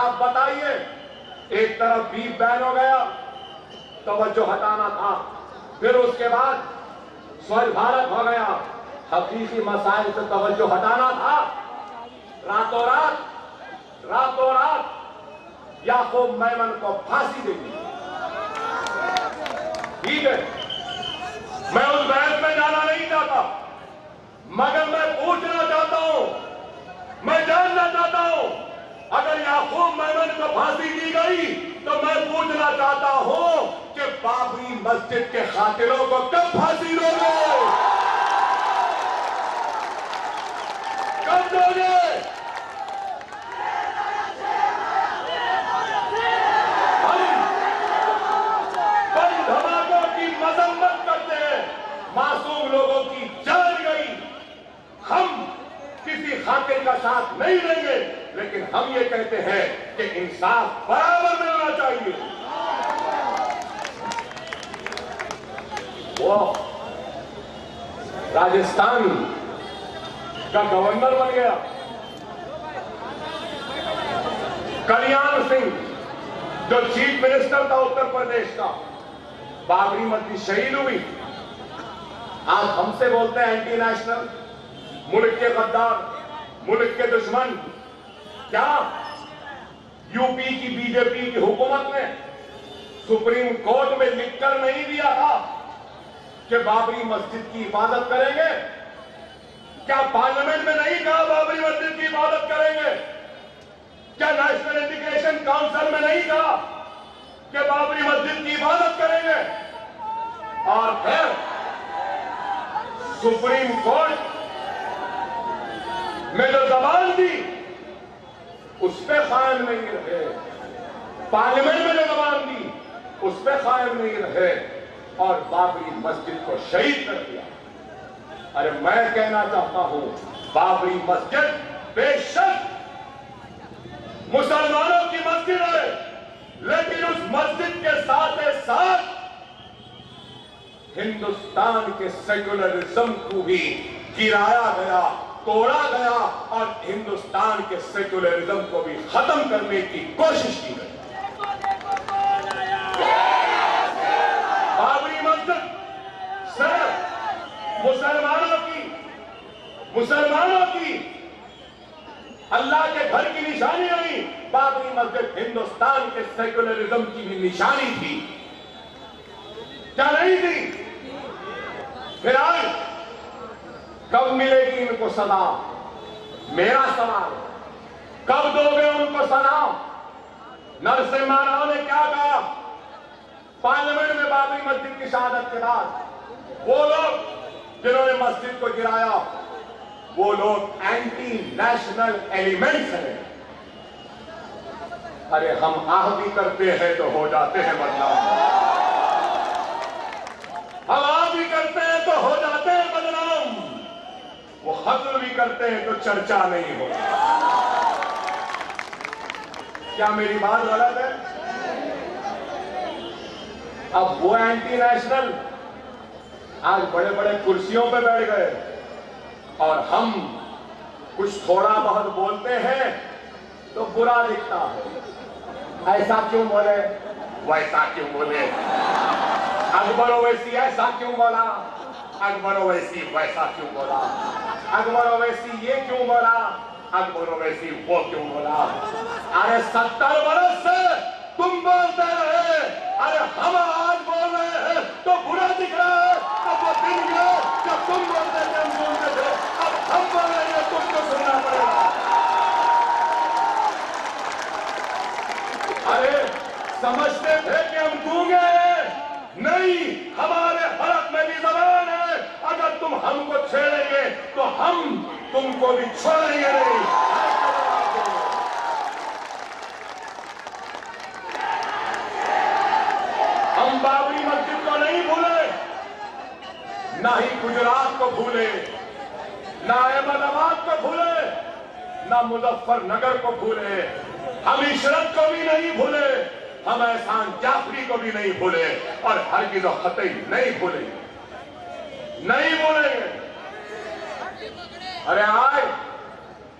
आप बताइए, एक तरफ बीफ बैन हो गया, तवज्जो हटाना था, फिर उसके बाद स्वच्छ भारत हो गया, हकीकी मसाइल से तवज्जो हटाना था। रातों रात याकूब मेमन को फांसी दे दी। ठीक है, मैं उस बहस में जाना नहीं चाहता, मगर मैं पूछना चाहता हूं, मैं जानना चाहता हूं, अगर याकूब मेमन को फांसी दी गई तो मैं पूछना चाहता हूं कि बाबरी मस्जिद के कातिलों को कब फांसी दोगे, कब दोगे? हम बम धमाकों की मजम्मत करते हैं, मासूम लोगों की जान गई, हम किसी खातिर का साथ नहीं देंगे, लेकिन हम ये कहते हैं कि इंसाफ बराबर मिलना चाहिए। वो राजस्थान का गवर्नर बन गया कल्याण सिंह, जो चीफ मिनिस्टर था उत्तर प्रदेश का, बाबरी मस्जिद शहीद हुई। आज हमसे बोलते हैं एंटी नेशनल, मुल्क के गद्दार, मुल्क के दुश्मन। क्या यूपी की बीजेपी की हुकूमत ने सुप्रीम कोर्ट में लिखकर नहीं दिया था कि बाबरी मस्जिद की हिफाजत करेंगे? क्या पार्लियामेंट में नहीं कहा बाबरी मस्जिद की हिफाजत करेंगे? क्या नेशनल एजुकेशन काउंसिल में नहीं कहा कि बाबरी मस्जिद की हिफाजत करेंगे? और फिर सुप्रीम कोर्ट में जो जबान दी उस पर कायम नहीं रहे, पार्लियामेंट में जो जबान दी उस पर कायम नहीं रहे और बाबरी मस्जिद को शहीद कर दिया। अरे मैं कहना चाहता हूं, बाबरी मस्जिद बेशक मुसलमानों की मस्जिद है, लेकिन उस मस्जिद के साथ साथ हिंदुस्तान के सेक्युलरिज्म को भी गिराया गया, तोड़ा गया और हिंदुस्तान के सेक्युलरिज्म को भी खत्म करने की कोशिश की गई। बाबरी मस्जिद सिर्फ मुसलमानों की अल्लाह के घर की निशानी नहीं, बाबरी मस्जिद हिंदुस्तान के सेक्युलरिज्म की भी निशानी थी। क्या नहीं थी? फिर आज कब मिलेगी इनको सजा? मेरा सवाल, कब दोगे उनको सजा? नरसिम्हा राव ने क्या कहा पार्लियामेंट में बाबरी मस्जिद की शहादत के बाद? वो लोग जिन्होंने मस्जिद को गिराया वो लोग एंटी नेशनल एलिमेंट्स हैं। अरे हम आह भी करते हैं तो हो जाते हैं बदनाम, हम आह भी करते हैं तो हो जाते हैं बदनाम, वो हत्या भी करते हैं तो चर्चा नहीं होती। क्या मेरी बात गलत है? अब वो एंटी नेशनल आज बड़े बड़े कुर्सियों पे बैठ गए और हम कुछ थोड़ा बहुत बोलते हैं तो बुरा दिखता है। ऐसा क्यों बोले, वैसा क्यों बोले, अकबर ओवैसी ऐसा क्यों बोला, अकबर ओवैसी वैसा क्यों बोला, अकबर ओवैसी ये क्यों बोला, अकबर ओवैसी वो क्यों बोला। अरे 70 बरस से तुम बोलते रहे, अरे हम आज बोल रहे हैं तो बुरा दिख रहा है। अब वो दिन गया जब तुम बोलते थे हम सुनते थे, अब हम बोल रहे हैं तुमको सुनना पड़ेगा। अरे समझते थे कि हम गूंगे हैं, नहीं, हमारे हलक में भी जबान है। अगर तुम हमको छेड़ेंगे तो हम तुमको भी छोड़ेंगे नहीं। हम बाबरी मस्जिद को नहीं भूले, ना ही गुजरात को भूले, ना अहमदाबाद को भूले, ना मुजफ्फरनगर को भूले, हम इशरत को भी नहीं भूले, हम एहसान जाफरी को भी नहीं भूले और हरगिज़ और कतई नहीं भूले, नहीं भूलेंगे। अरे आज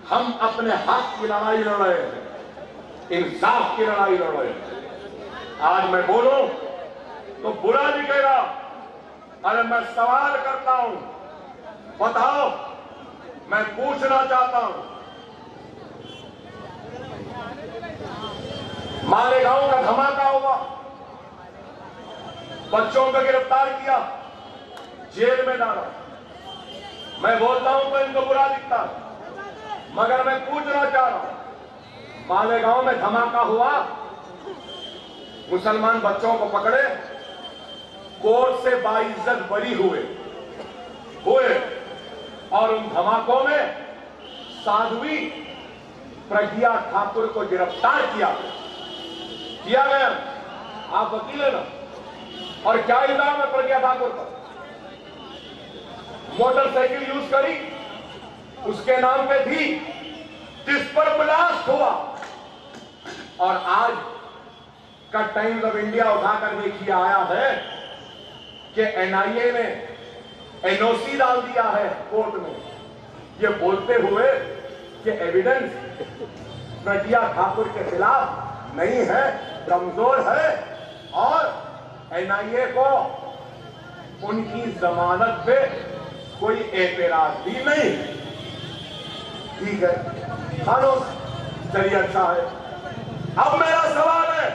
हम अपने हक की लड़ाई लड़ रहे हैं, इंसाफ की लड़ाई लड़ रहे हैं। आज मैं बोलूं तो बुरा दिखेगा। अरे मैं सवाल करता हूं, बताओ, मैं पूछना चाहता हूं, मालेगांव का धमाका हुआ, बच्चों को गिरफ्तार किया, जेल में डाला। मैं बोलता हूं तो इनको बुरा दिखता है, मगर मैं पूछना चाह रहा हूं, मालेगांव में धमाका हुआ, मुसलमान बच्चों को पकड़े, कोर्ट से बाइज्जत बरी हुए और उन धमाकों में साध्वी प्रज्ञा ठाकुर को गिरफ्तार किया गया। आप वकील है ना? और क्या इल्जाम है प्रज्ञा ठाकुर पर? मोटरसाइकिल यूज करी, उसके नाम पे थी, जिस पर ब्लास्ट हुआ। और आज का टाइम्स ऑफ इंडिया उठाकर देखिए आया है कि एनआईए ने एनओसी डाल दिया है कोर्ट में, ये बोलते हुए कि एविडेंस प्रज्ञा ठाकुर के खिलाफ नहीं है, कमजोर है, और एनआईए को उनकी जमानत पे कोई एतराज भी नहीं। ठीक है, कानून चलिए, अच्छा है। अब मेरा सवाल है,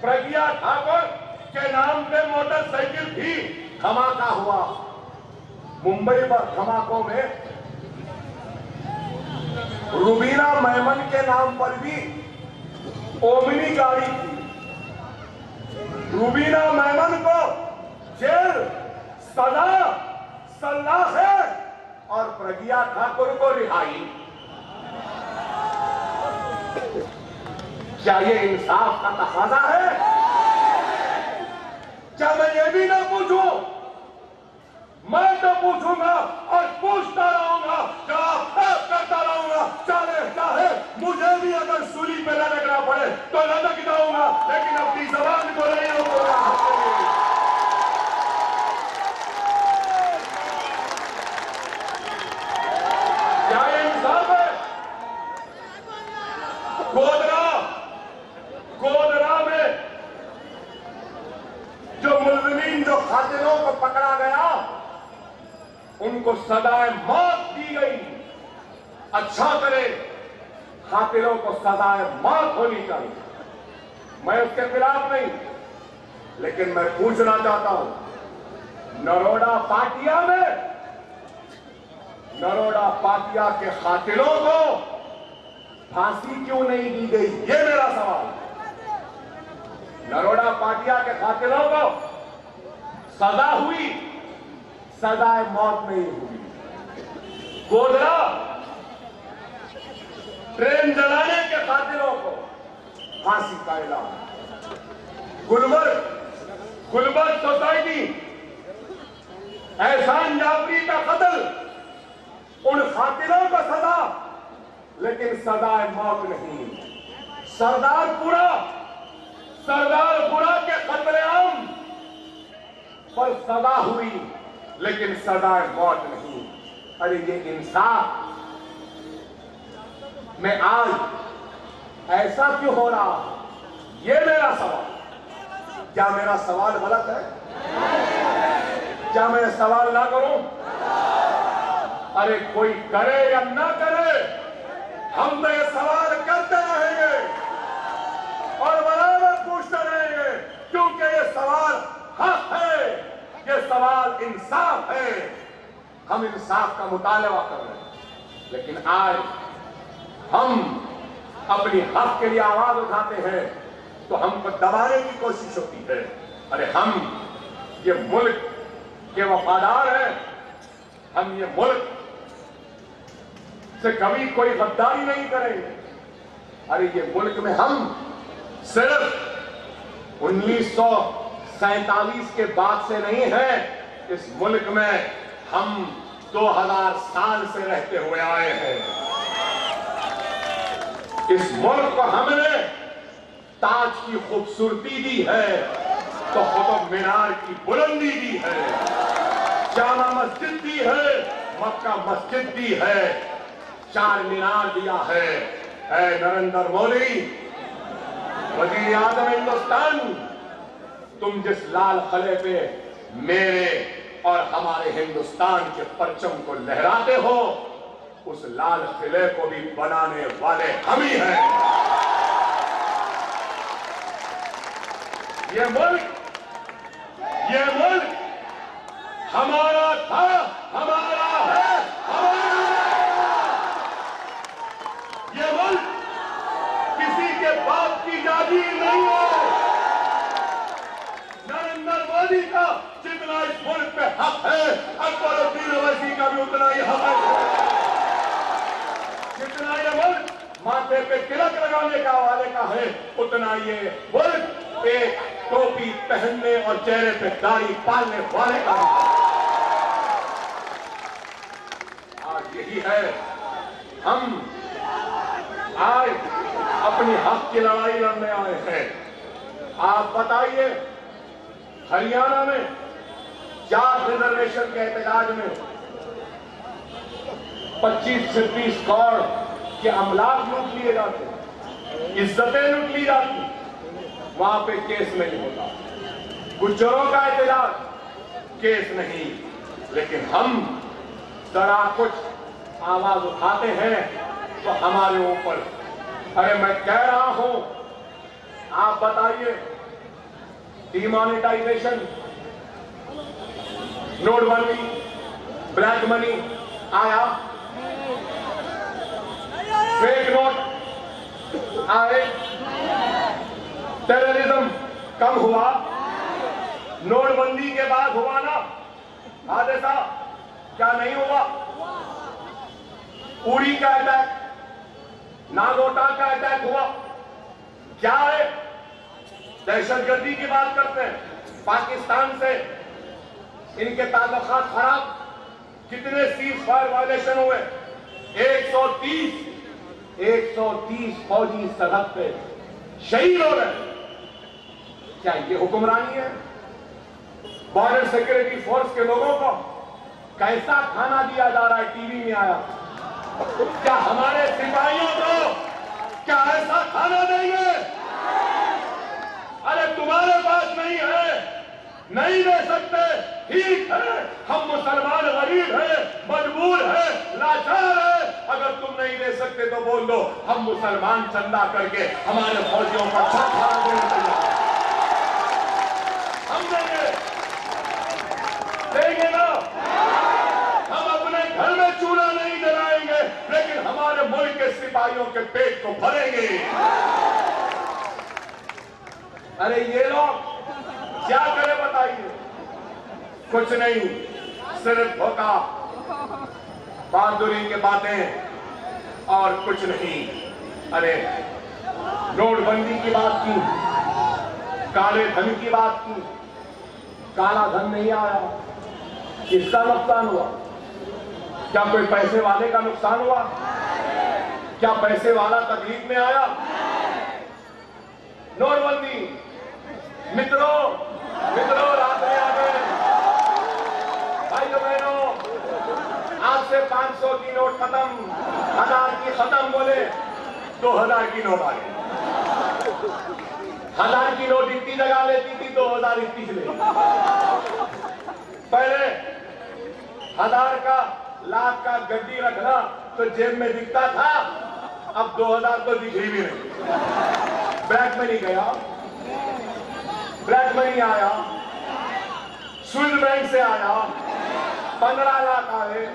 प्रज्ञा ठाकुर के नाम पे मोटरसाइकिल थी, धमाका हुआ मुंबई पर, धमाकों में रुबीना मेमन के नाम पर भी ओमनी गाड़ी थी। रुबीना मेमन को जेल सजा है और प्रज्ञा ठाकुर को रिहाई। क्या ये इंसाफ का तकाजा है? क्या मैं ये भी ना पूछूं? मैं तो पूछूंगा और पूछता रहूंगा, जवाब करता रहूंगा, चाहे मुझे भी अगर सूली पे लटकना पड़े तो लटक जाऊंगा, लेकिन अपनी जबान को नहीं रोकूंगा। क्या ये इंसाफ है? गोधरा में जो मुल्जिमीन, जो कातिलों को पकड़ा गया, उनको सजाए मौत दी गई। अच्छा करे, कातिलों को सजाए मौत होनी चाहिए, मैं उसके खिलाफ नहीं, लेकिन मैं पूछना चाहता हूं, नरोडा पाटिया के कातिलों को फांसी क्यों नहीं दी गई? ये मेरा सवाल है। नरोडा पाटिया के कातिलों को सजा हुई, सजाए मौत नहीं हुई। गोधरा ट्रेन जलाने के कातिलों को फांसी का ऐलान। गुलबर्ग सोसाइटी, एहसान जाफरी का कत्ल, उन कातिलों को सजा, लेकिन सजाए मौत नहीं। सरदारपुरा के कत्लेआम पर सजा हुई, लेकिन सजाए मौत नहीं। अरे ये इंसाफ में आज ऐसा क्यों हो रहा है? ये मेरा सवाल। क्या मेरा सवाल गलत है? क्या मैं सवाल ना करूं? अरे कोई करे या ना करे, हम तो ये सवाल करते रहेंगे और बराबर पूछते रहेंगे, क्योंकि ये सवाल हक है, ये सवाल इंसाफ है। हम इंसाफ का मुतालबा कर रहे हैं, लेकिन आज हम अपनी हक के लिए आवाज उठाते हैं तो हमको दबाने की कोशिश होती है। अरे हम ये मुल्क के वफादार हैं, हम ये मुल्क से कभी कोई गद्दारी नहीं करेंगे। अरे ये मुल्क में हम सिर्फ 1947 के बाद से नहीं है, इस मुल्क में हम 2000 साल से रहते हुए आए हैं। इस मुल्क को हमने ताज की खूबसूरती दी है तो कुतुब मीनार की बुलंदी दी है, जामा मस्जिद दी है, मक्का मस्जिद दी है, चार मीनार दिया है। ऐ नरेंद्र मोदी, वजीर आजम हिंदुस्तान, तुम जिस लाल खले पे मेरे और हमारे हिंदुस्तान के परचम को लहराते हो, उस लाल किले को भी बनाने वाले हम ही हैं। ये मुल्क हमारा था, हमारा है, हमारा रहेगा। ये मुल्क किसी के बाप की जागीर नहीं है। नरेंद्र मोदी का जितना इस मुल्क पे हक है, अकबरुद्दीन ओवैसी का भी उतना ही हक है। जितना ये मुल्क माथे पे तिलक लगाने का वाले का है, उतना ये मुल्क एक टोपी पहनने और चेहरे पे दाढ़ी पालने वाले का है। आज यही है, हम आज अपनी हक की लड़ाई लड़ने आए हैं। आप बताइए, हरियाणा में 4 रिजर्वेशन के एहतजाज में 25 से 30 करोड़ के अमलाक लूट लिए जाते, इज्जतें लूट ली जाती, वहां पे केस नहीं होता। गुज्जरों का एहतजाज, केस नहीं। लेकिन हम जरा कुछ आवाज उठाते हैं तो हमारे ऊपर, अरे मैं कह रहा हूं, आप बताइए, डिमोनेटाइजेशन, नोटबंदी, ब्लैक मनी आया, फेक नोट आए, टेररिज्म कम हुआ, नोटबंदी के बाद हुआ ना हादसा, क्या नहीं हुआ? उड़ी का अटैक, नागोटा का अटैक हुआ, क्या है? दहशतगर्दी की बात करते हैं, पाकिस्तान से इनके ताल्लुकात खराब, कितने सीज फायर वायलेशन हुए? 130 फौजी सरहद पे शहीद हो गए। क्या ये हुक्मरानी है? बॉर्डर सिक्योरिटी फोर्स के लोगों को कैसा खाना दिया जा रहा है, टीवी में आया। क्या हमारे सिपाहियों को क्या ऐसा खाना देंगे? अरे तुम्हारे पास नहीं है, नहीं दे सकते, ठीक है, हम मुसलमान गरीब हैं, मजबूर हैं, लाचार हैं। अगर तुम नहीं दे सकते तो बोल दो, हम मुसलमान चंदा करके हमारे फौजियों का अच्छा खाना देंगे, हम देंगे ना। हम अपने घर में चूल्हा नहीं जलाएंगे, लेकिन हमारे मुल्क के सिपाहियों के पेट को भरेंगे। अरे ये लोग क्या करें बताइए? कुछ नहीं, सिर्फ धोखा, बहादुरी की बातें और कुछ नहीं। अरे नोटबंदी की बात की, काले धन की बात की, काला धन नहीं आया, किसका नुकसान हुआ? क्या कोई पैसे वाले का नुकसान हुआ? क्या पैसे वाला तकलीफ में आया? नोटबंदी, मित्रों रात में आ गए, भाइयों बहनों, आज से 500 की नोट खत्म, 1000 की खत्म, बोले 2000 की नोट आ गई। 1000 की नोट इतनी जगह लेती थी, 2000 इतनी ले। पहले 1000 का, लाख का गड्डी रखना तो जेब में दिखता था, अब 2000 तो दिख ही भी नहीं। ब्लैक मनी गया, ब्लैक मनी आया, स्विस बैंक से आया, 15 लाख आए।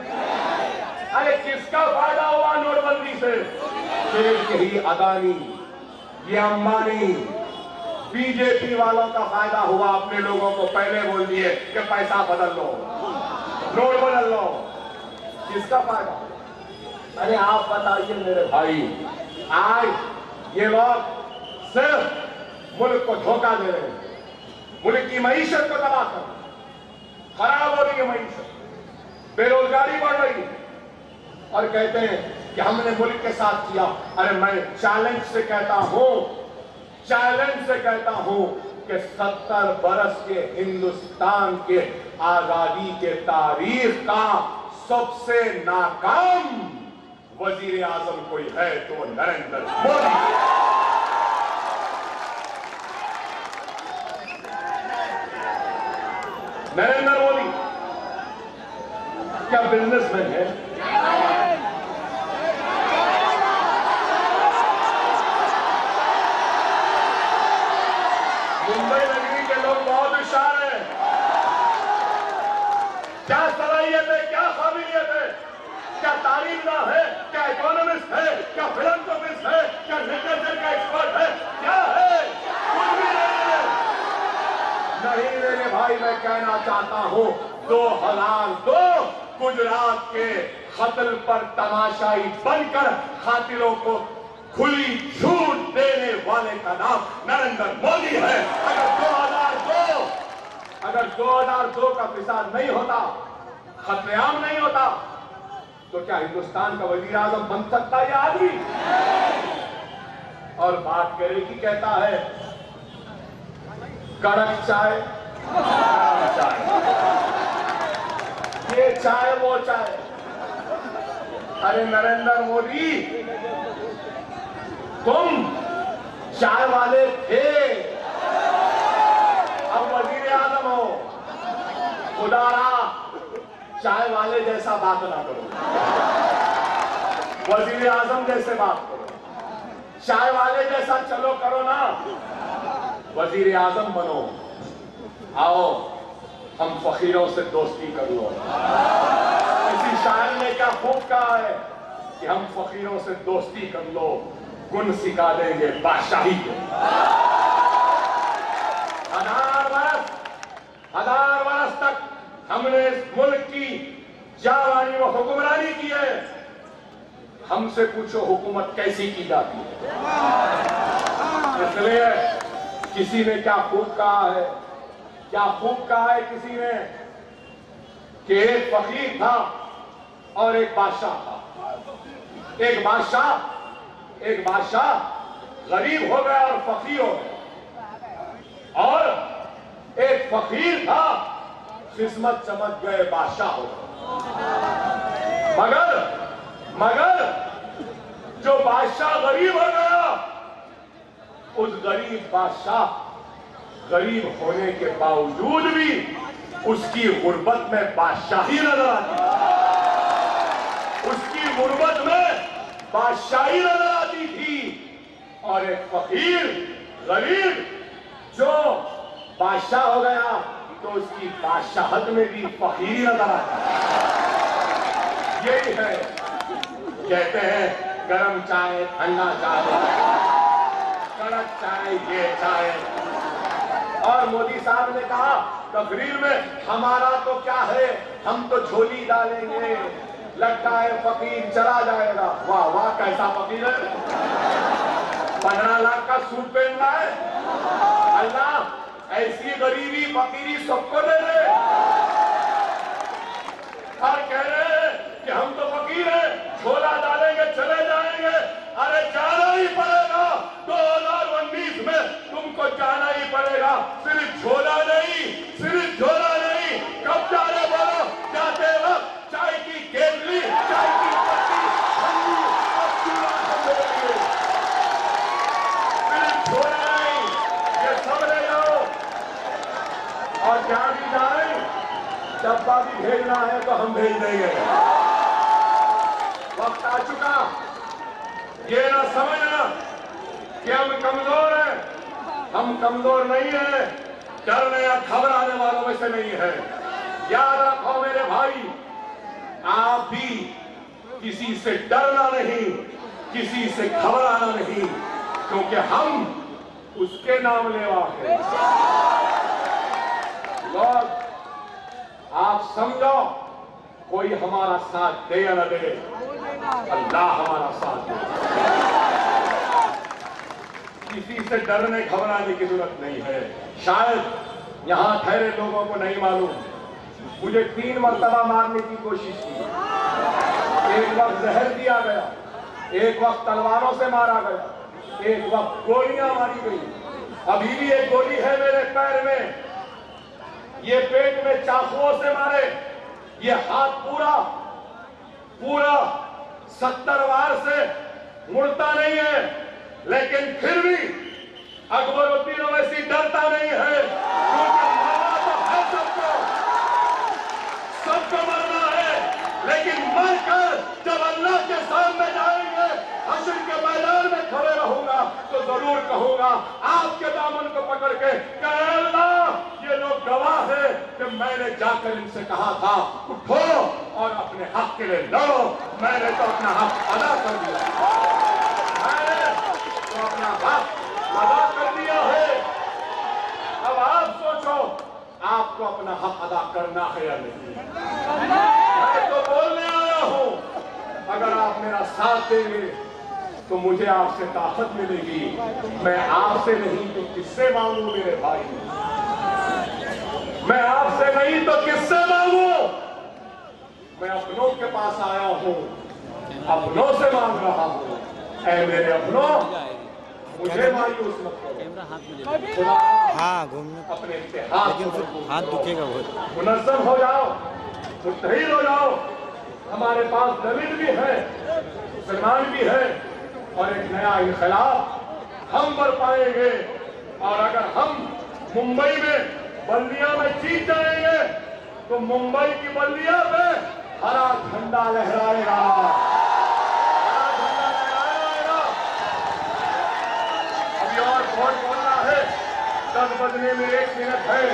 अरे किसका फायदा हुआ नोटबंदी से? यही अदानी, ये अंबानी, बीजेपी वालों का फायदा हुआ। अपने लोगों को पहले बोल दिए कि पैसा बदल लो, नोट बदल लो, किसका फायदा? अरे आप बताइए मेरे भाई, आज ये लोग सिर्फ मुल्क को धोखा दे रहे हैं, मुल्क की मईशत को तबाह कर, खराब हो रही है मईशत, बेरोजगारी बढ़ रही है, और कहते हैं कि हमने मुल्क के साथ किया। अरे मैं चैलेंज से कहता हूं कि 70 बरस के हिंदुस्तान के आजादी के तारीख का सबसे नाकाम वजीर आजम कोई है तो नरेंद्र मोदी। नरेंद्र मोदी क्या बिजनेसमैन है? मुंबई नगरी के लोग बहुत होशियार हैं। क्या सलाहियत है, क्या काबिलियत है, क्या तारीफदा है, क्या इकोनॉमिस्ट है, क्या फिलंथ्रोपिस्ट है, क्या लिटरेचर का एक्सपर्ट है, क्या है? कुछ भी नहीं है। नहीं मेरे भाई, मैं कहना चाहता हूं 2002 गुजरात के कत्ल पर तमाशाई बनकर खातिरों को खुली छूट देने वाले का नाम नरेंद्र मोदी है। अगर 2002 का फिसाद नहीं होता, खतरेआम नहीं होता, तो क्या हिंदुस्तान का वजीर आजम बन सकता है आदमी? और बात करे कि कहता है कड़क चाय, चाय, ये चाय वो चाय। अरे नरेंद्र मोदी, तुम चाय वाले थे, अब वजीर आजम हो। खुदारा चाय वाले जैसा बात ना करो, वजीर आजम जैसे बात करो। चाय वाले जैसा चलो करो ना, वजीर आजम बनो। आओ हम फकीरों से दोस्ती कर लो। किसी शायर ने क्या खूब कहा है कि हम फकीरों से दोस्ती कर लो, गुण सिखा देंगे बादशाही को। 1000 वर्ष तक हमने इस मुल्क की जावानी व हुक्मरानी की है। हमसे पूछो हुकूमत कैसी की जाती है। इसलिए किसी ने क्या खूब कहा है, क्या खूब कहा है किसी ने कि एक फकीर था और एक बादशाह था। एक बादशाह गरीब हो गया और फकीर हो गया, और एक फकीर था, किस्मत चमक गए, बादशाह हो गए। मगर जो बादशाह गरीब हो गया, उस गरीब बादशाह गरीब होने के बावजूद भी उसकी गुर्बत में बादशाही नजर आती, उसकी गुर्बत में बादशाही नजर आती थी। और एक फकीर गरीब जो बादशाह हो गया, तो उसकी बादशाहत में भी फकीरी नजर आती है। यही है, कहते हैं गरम चाय, ठंडा चाय, कड़क चाय, ये चाय। और मोदी साहब ने कहा तकरीर में, हमारा तो क्या है, हम तो झोली डालेंगे, लगता है फकीर चला जाएगा। वाह वाह, कैसा फकीर है, 15 लाख का सूट पहन रहा है। अल्लाह ऐसी गरीबी फकीरी सबको दे दे। और कह रहे हैं कि हम तो फकीर हैं, झोला डालेंगे चले जाएंगे। अरे जाना ही पड़ेगा, 2019 में तुमको जाना ही पड़ेगा। सिर्फ झोला नहीं, सिर्फ झोला नहीं, कब जा रहे बोलो? जाते वक्त चाय की केतली, चाय की पत्ती, ठंडी और चूड़ा सब ले लिए। सिर्फ झोला नहीं, ये सब ले जाओ। और जहां भी जाए, डब्बा भी भेजना है तो हम भेज देंगे। वक्त आ चुका, ये ना समझना कि हम कमजोर हैं। हम कमजोर नहीं है, डरने या घबराने वालों में से नहीं है। याद रखो मेरे भाई, आप भी किसी से डरना नहीं, किसी से घबराना नहीं, क्योंकि हम उसके नाम लेवा हैं। लोग आप समझो, कोई हमारा साथ दे या न दे, अल्लाह हमारा साथ दे। किसी से डरने घबराने की जरूरत नहीं है। शायद यहां ठहरे लोगों को नहीं मालूम, मुझे 3 मरतबा मारने की कोशिश की। एक वक्त जहर दिया गया, एक वक्त तलवारों से मारा गया, एक वक्त गोलियां मारी गई। अभी भी एक गोली है मेरे पैर में, ये पेट में चाकुओं से मारे, ये हाथ पूरा 70 वार से मुड़ता नहीं है, लेकिन फिर भी अकबरुद्दीन ओवैसी डरता नहीं है, क्योंकि मरना तो है सबको। मरकर जब अल्लाह के सामने जाएंगे, हश्र के मैदान में खड़े रहूंगा तो जरूर कहूंगा आपके दामन को पकड़ के कि अल्लाह ये लोग गवाह है कि मैंने जाकर इनसे कहा था उठो और अपने हक के लिए लड़ो, मैंने तो अपना हक अदा कर दिया, मैंने तो अपना हक अदा कर दिया है। अब आप सोचो आपको अपना हक अदा करना है या नहीं। मैं तो बोलने आया हूं, अगर आप मेरा साथ देंगे तो मुझे आपसे ताकत मिलेगी। मैं आपसे नहीं तो किससे मांगू मेरे भाई, मैं आपसे नहीं तो किससे मांगू। मैं अपनों के पास आया हूं, अपनों से मांग रहा हूं। ऐ मेरे अपनों, मुझे मायूस मत करो। हाँ घूमने अपने इतिहास हाथ दुखेगा बहुत। मुनज़्ज़म हो जाओ, मुत्तहिद हो जाओ। हमारे पास दलित भी है, मुसलमान भी है, और एक नया इनकलाब हम बरपाएंगे। और अगर हम मुंबई में बल्दिया में जीत जाएंगे तो मुंबई की बल्दिया पे हरा झंडा लहराएगा, हरा झंडा लहराएगा। अभी और बहुत बोलना है, 10 बजने में 1 मिनट है।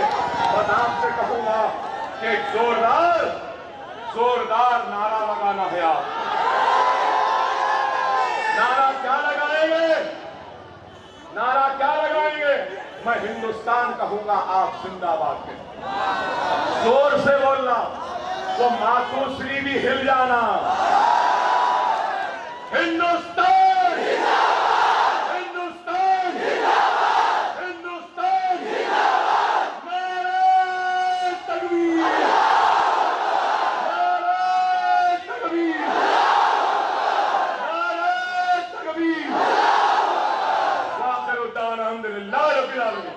बस आपसे कहूंगा कि जोरदार नारा लगाना है। आप नारा क्या लगाएंगे? नारा क्या लगाएंगे? मैं हिंदुस्तान कहूंगा, आप जिंदाबाद के जोर से बोलना, वो मातोश्री भी हिल जाना। हिंदुस्तान, हिंदुस्तान, हिंदुस्तान, नारे तकबीर, नारे तकबीर, नारे तकबीर। वाखिर दाना अल्हम्दुलिल्लाह रब्बिल आलमीन।